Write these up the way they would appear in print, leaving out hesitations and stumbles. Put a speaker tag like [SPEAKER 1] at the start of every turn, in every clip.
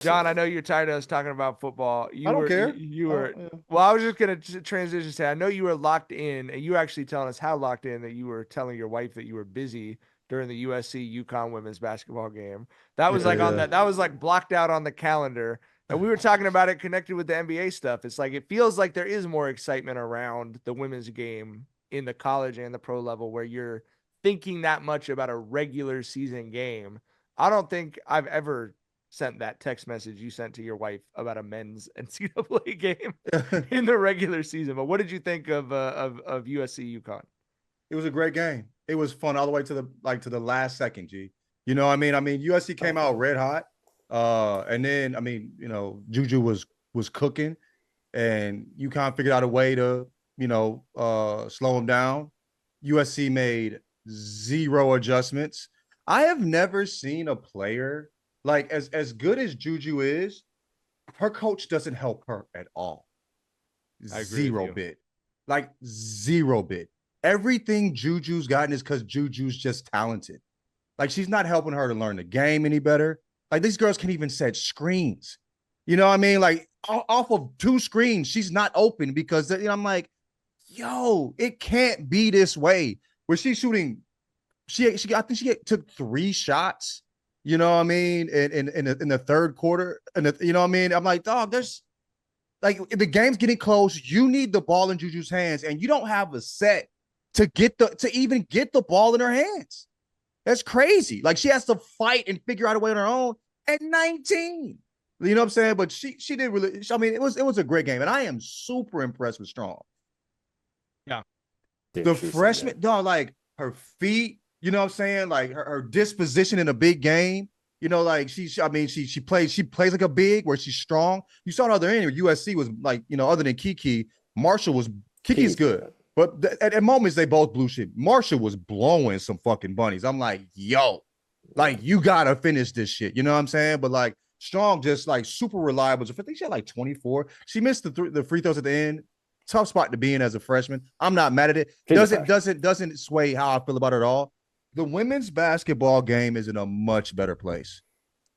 [SPEAKER 1] John, I know you're tired of us talking about football.
[SPEAKER 2] I don't care.
[SPEAKER 1] You were well. I was just gonna transition to say I know you were locked in, and you were actually telling us how locked in that you were telling your wife that you were busy during the USC UConn women's basketball game. That was
[SPEAKER 2] Yeah,
[SPEAKER 1] like on
[SPEAKER 2] yeah.
[SPEAKER 1] that was like blocked out on the calendar. And we were talking about it connected with the NBA stuff. It's like it feels like there is more excitement around the women's game in the college and the pro level where you're thinking that much about a regular season game. I don't think I've ever sent that text message you sent to your wife about a men's NCAA game in the regular season. But what did you think of USC UConn?
[SPEAKER 2] It was a great game. It was fun all the way to the last second, G. You know what I mean? USC came out red hot. And then JuJu was cooking and UConn figured out a way to, slow him down. USC made zero adjustments. I have never seen a player like as good as JuJu is, her coach doesn't help her at all.
[SPEAKER 1] I agree with
[SPEAKER 2] Zero
[SPEAKER 1] you.
[SPEAKER 2] bit. Like zero bit. Everything JuJu's gotten is because JuJu's just talented. Like she's not helping her to learn the game any better. Like these girls can't even set screens. You know what I mean? Like off of two screens, she's not open because I'm like, yo, it can't be this way. Where she's shooting, I think she took 3 shots. You know what I mean? In the third quarter, and you know what I mean? I'm like, dog, there's like the game's getting close. You need the ball in JuJu's hands, and you don't have a set to even get the ball in her hands. That's crazy. Like she has to fight and figure out a way on her own at 19. You know what I'm saying? But she did really. I mean, it was a great game, and I am super impressed with Strong.
[SPEAKER 1] Yeah,
[SPEAKER 2] The freshman, dog, like her feet. You know what I'm saying? Like her disposition in a big game. Like she plays like a big where she's strong. You saw the other end where USC was like, other than Kiki, Marshall was Kiki's good. But at moments they both blew shit. Marshall was blowing some fucking bunnies. I'm like, yo, like you gotta finish this shit. You know what I'm saying? But like Strong just like super reliable. I think she had like 24. She missed the free throws at the end. Tough spot to be in as a freshman. I'm not mad at it. Doesn't sway how I feel about it at all. The women's basketball game is in a much better place,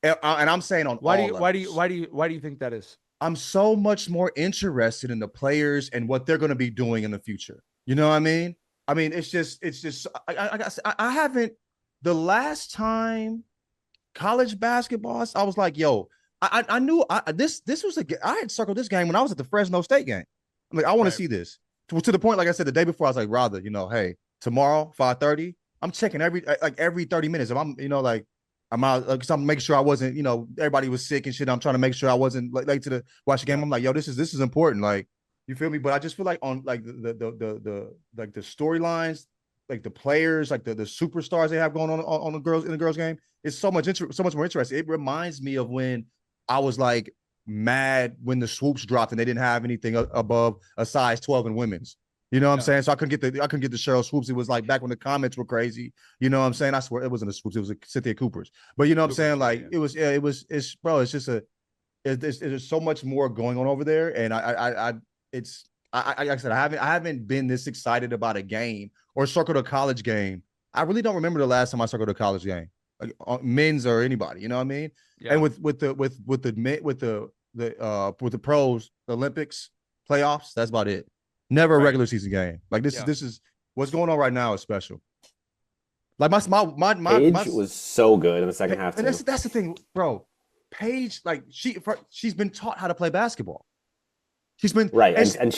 [SPEAKER 2] and I'm saying on
[SPEAKER 1] why
[SPEAKER 2] all
[SPEAKER 1] do
[SPEAKER 2] levels.
[SPEAKER 1] you think that is?
[SPEAKER 2] I'm so much more interested in the players and what they're going to be doing in the future. You know what I mean? It's just I haven't the last time college basketball. I was like, yo, I knew this was I had circled this game when I was at the Fresno State game. I'm like, I want to see this to the point. Like I said, the day before, I was like, rather, hey, tomorrow 5:30. I'm checking every 30 minutes. If I'm, like I'm out, because I'm making sure I wasn't, everybody was sick and shit. I'm trying to make sure I wasn't late to the watch the game. I'm like, yo, this is important. Like, you feel me? But I just feel like on like the like the storylines, like the players, like the superstars they have going on the girls in the girls game, it's so much more interesting. It reminds me of when I was like mad when the swoops dropped and they didn't have anything above a size 12 in women's. You know what I'm saying? So I couldn't get the Cheryl swoops. It was like back when the comments were crazy. You know what I'm saying? I swear it wasn't a swoops. It was a Cynthia Cooper's. But you know what I'm saying? Like it's just there's so much more going on over there. And like I said, I haven't been this excited about a game or circled a college game. I really don't remember the last time I circled a college game, like men's or anybody. You know what I mean? Yeah. And with the pros, the Olympics, playoffs, that's about it. Never a regular season game. Like this is what's going on right now is special. Like
[SPEAKER 3] Paige was so good in the second half.
[SPEAKER 2] And that's the thing, bro. Paige, like she's been taught how to play basketball. She's been
[SPEAKER 3] right, and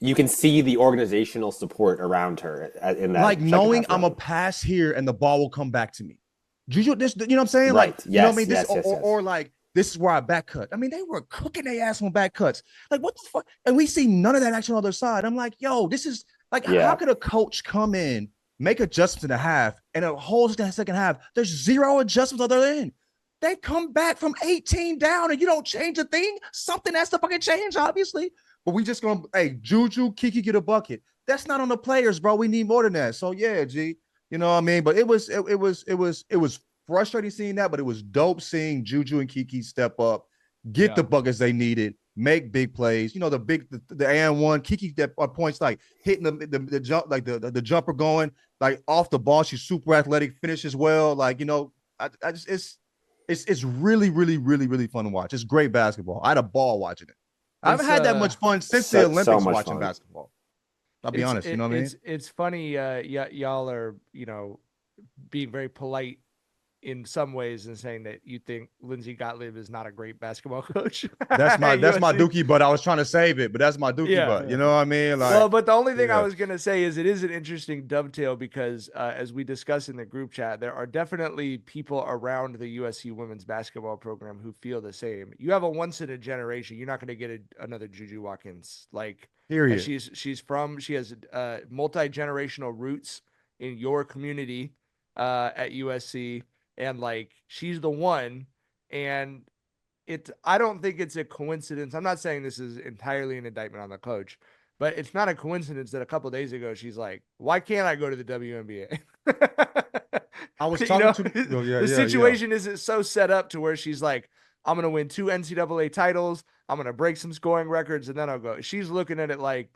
[SPEAKER 3] you can see the organizational support around her in that.
[SPEAKER 2] Like knowing I'm a pass here and the ball will come back to me. JuJu, this, you know what I'm saying?
[SPEAKER 3] Right.
[SPEAKER 2] Like, you know what I mean? This or like this is where I back cut. I mean, they were cooking their ass on back cuts. Like, what the fuck? And we see none of that action on the other side. I'm like, yo, this is like, how could a coach come in, make adjustments in the half, and a whole second half, there's zero adjustments other than they come back from 18 down and you don't change a thing? Something has to fucking change, obviously. But we just gonna, hey, JuJu, Kiki get a bucket. That's not on the players, bro. We need more than that. So yeah, G, you know what I mean? But it was frustrating seeing that, but it was dope seeing JuJu and Kiki step up, get the buckets they needed, make big plays. You know, the and one Kiki that points like hitting the jump, like the jumper going like off the ball. She's super athletic, finishes well. Like, you know, it It's really, really, really, really fun to watch. It's great basketball. I had a ball watching it. I haven't had that much fun since the Olympics watching basketball. I'll be honest, you know what I mean?
[SPEAKER 1] It's funny. Y'all are, being very polite in some ways and saying that you think Lindsay Gottlieb is not a great basketball coach.
[SPEAKER 2] That's my dookie butt. I was trying to save it, but that's my dookie butt. You know what I mean? Like,
[SPEAKER 1] well, but the only thing I was gonna say is it is an interesting dovetail because as we discussed in the group chat, there are definitely people around the USC women's basketball program who feel the same. You have a once in a generation. You're not gonna get another JuJu Watkins. Like,
[SPEAKER 2] period.
[SPEAKER 1] She has multi-generational roots in your community at USC. And like, she's the one, and I don't think it's a coincidence. I'm not saying this is entirely an indictment on the coach, but it's not a coincidence that a couple of days ago, she's like, why can't I go to the WNBA?
[SPEAKER 2] I was talking to
[SPEAKER 1] the situation isn't so set up to where she's like, I'm going to win 2 NCAA titles. I'm going to break some scoring records and then I'll go. She's looking at it like,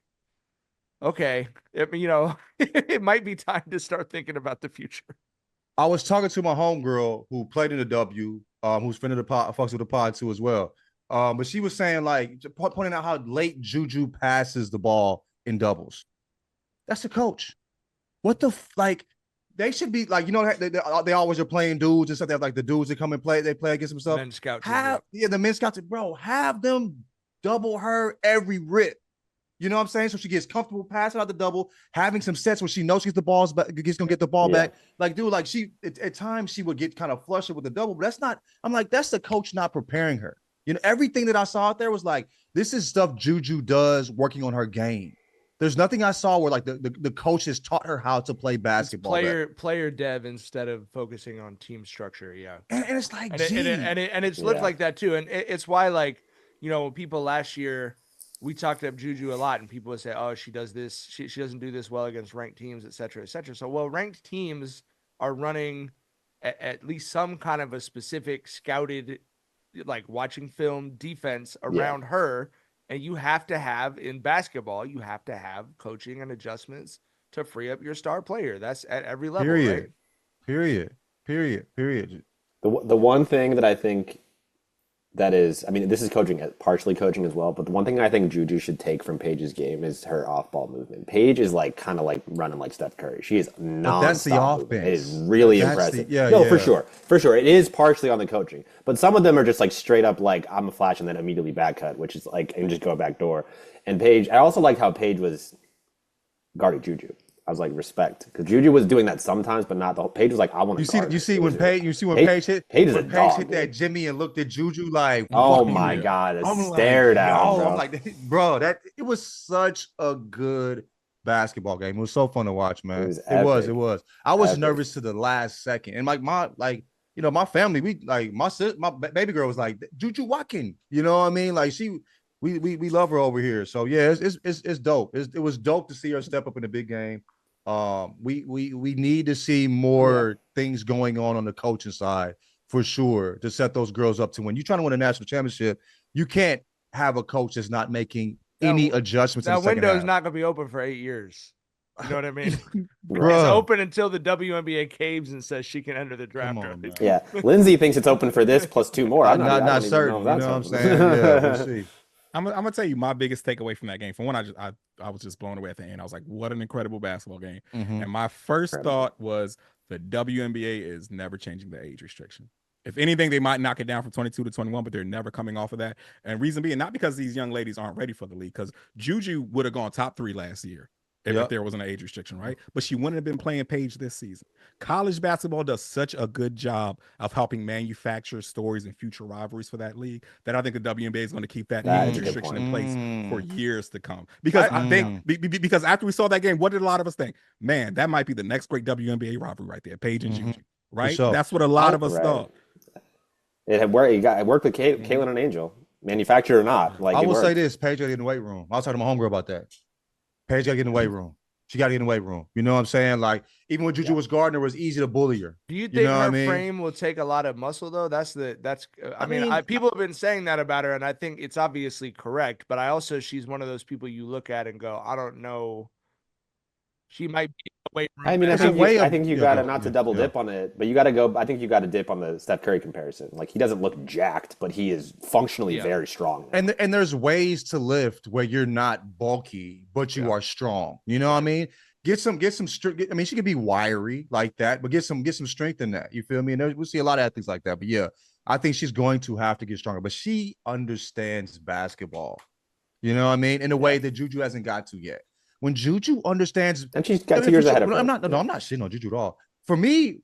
[SPEAKER 1] okay, it might be time to start thinking about the future.
[SPEAKER 2] I was talking to my homegirl who played in the W, who's friend of the pod, fucks with the pod too as well. But she was saying, like, pointing out how late JuJu passes the ball in doubles. That's the coach. What the like? They should be like, they always are playing dudes and stuff. They have like the dudes that come and play. They play against themselves.
[SPEAKER 1] Men scouts.
[SPEAKER 2] The men scouts. Bro, have them double her every rip. You know what I'm saying? So she gets comfortable passing out the double, having some sets where she knows she gets the balls back, gonna get the ball back. Like, dude, like at times she would get kind of flustered with the double, but that's not. I'm like, that's the coach not preparing her. Everything that I saw out there was like, this is stuff JuJu does working on her game. There's nothing I saw where like the coach has taught her how to play basketball.
[SPEAKER 1] Player dev instead of focusing on team structure. Yeah,
[SPEAKER 2] and it's like,
[SPEAKER 1] and it's looked like that too, and it's why, like, when people last year. We talked up JuJu a lot, and people would say, "Oh, she does this. She doesn't do this well against ranked teams, et cetera, et cetera." So, well, ranked teams are running at least some kind of a specific scouted, like watching film defense around her, and you have to have in basketball, you have to have coaching and adjustments to free up your star player. That's at every level, right?
[SPEAKER 2] Period.
[SPEAKER 3] The one thing that I think. That is, I mean, this is partially coaching as well, but the one thing I think JuJu should take from Paige's game is her off-ball movement. Paige is like kind of like running like Steph Curry. She is non-stop.
[SPEAKER 2] That's the offense.
[SPEAKER 3] It is really impressive. For sure. It is partially on the coaching, but some of them are just like straight up like, I'm a flash and then immediately back cut, which is like, and just go back door. And Paige, I also liked how Paige was guarding JuJu. I was like, respect, because JuJu was doing that sometimes, but not the whole. Paige was like, I want to.
[SPEAKER 2] You see when Paige hit that Jimmy and looked at JuJu like,
[SPEAKER 3] oh my god, stared at him, bro.
[SPEAKER 2] I'm like, bro, it was such a good basketball game. It was so fun to watch, man. It was. I was nervous to the last second, and like my family, we like my baby girl was like JuJu Watkins. You know what I mean? Like we love her over here. So yeah, it's dope. It was dope to see her step up in the big game. We need to see more things going on the coaching side for sure to set those girls up to win. You're trying to win a national championship. You can't have a coach that's not making any adjustments.
[SPEAKER 1] That window is not going to be open for 8 years. You know what I mean? It's open until the WNBA caves and says she can enter the draft.
[SPEAKER 3] Yeah, Lindsay thinks it's open for this plus 2 more.
[SPEAKER 2] I'm not certain. You know what I'm saying? Yeah, we'll see.
[SPEAKER 4] I'm gonna tell you my biggest takeaway from that game. For one, I was just blown away at the end. I was like, what an incredible basketball game.
[SPEAKER 2] Mm-hmm.
[SPEAKER 4] And my first thought was the WNBA is never changing the age restriction. If anything, they might knock it down from 22 to 21, but they're never coming off of that. And reason being, not because these young ladies aren't ready for the league, because JuJu would have gone top 3 last year if there wasn't an age restriction, right? But she wouldn't have been playing Paige this season. College basketball does such a good job of helping manufacture stories and future rivalries for that league that I think the WNBA is going to keep that age restriction in place for years to come. Because I think because after we saw that game, what did a lot of us think? Man, that might be the next great WNBA rivalry right there, Paige and JuJu, right? Sure. That's what a lot of us thought.
[SPEAKER 3] It had worked. It worked with Kaylin and Angel, manufactured or not. Like,
[SPEAKER 2] I will say this: Paige got to get in the weight room. I was talking to my homegirl about that. Paige got to get in the weight room. She got to get in the weight room. You know what I'm saying? Like, even when JuJu was guarding, it was easy to bully her.
[SPEAKER 1] Do you think her frame will take a lot of muscle though? I mean, people have been saying that about her, and I think it's obviously correct. But she's one of those people you look at and go, I don't know. She might be weight room.
[SPEAKER 3] I mean,
[SPEAKER 2] It's a way
[SPEAKER 3] I
[SPEAKER 2] of-
[SPEAKER 3] think you
[SPEAKER 2] yeah,
[SPEAKER 3] gotta
[SPEAKER 2] go-
[SPEAKER 3] not to
[SPEAKER 2] yeah,
[SPEAKER 3] double
[SPEAKER 2] yeah.
[SPEAKER 3] dip on it, but you gotta go. I think you gotta dip on the Steph Curry comparison. Like he doesn't look jacked, but he is functionally very strong.
[SPEAKER 2] And there's ways to lift where you're not bulky, but you are strong. You know what I mean? Get some strength. I mean, she could be wiry like that, but get some strength in that. You feel me? And we see a lot of athletes like that. But yeah, I think she's going to have to get stronger. But she understands basketball. You know what I mean? In a way that JuJu hasn't got to yet. When JuJu understands,
[SPEAKER 3] And she's got 2 years ahead of her.
[SPEAKER 2] I'm not shitting on JuJu at all. For me,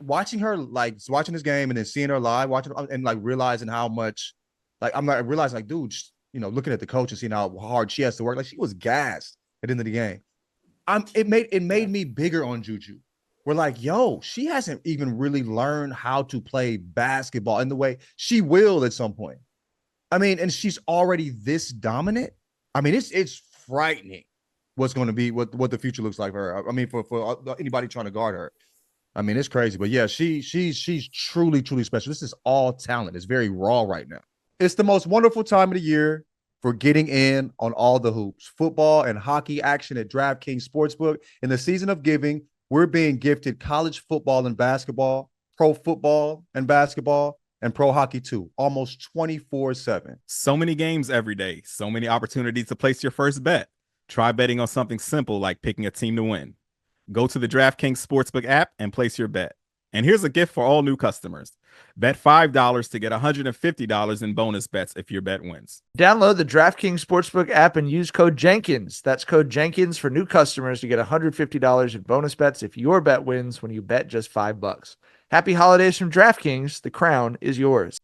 [SPEAKER 2] watching her, like watching this game and then seeing her live, watching and like realizing how much, like I'm not realizing, like, dude, you know, looking at the coach and seeing how hard she has to work. Like she was gassed at the end of the game. It made me bigger on JuJu. We're like, yo, she hasn't even really learned how to play basketball in the way she will at some point. I mean, and she's already this dominant. I mean, it's frightening what's going to be, what the future looks like for her. I mean, for anybody trying to guard her. I mean, it's crazy. But yeah, she's truly, truly special. This is all talent. It's very raw right now. It's the most wonderful time of the year for getting in on all the hoops, football and hockey action at DraftKings Sportsbook. In the season of giving, we're being gifted college football and basketball, pro football and basketball, and pro hockey too, almost 24/7.
[SPEAKER 4] So many games every day, so many opportunities to place your first bet. Try betting on something simple like picking a team to win. Go to the DraftKings Sportsbook app and place your bet. And here's a gift for all new customers. Bet $5 to get $150 in bonus bets if your bet wins.
[SPEAKER 1] Download the DraftKings Sportsbook app and use code Jenkins. That's code Jenkins for new customers to get $150 in bonus bets if your bet wins when you bet just $5. Happy holidays from DraftKings. The crown is yours.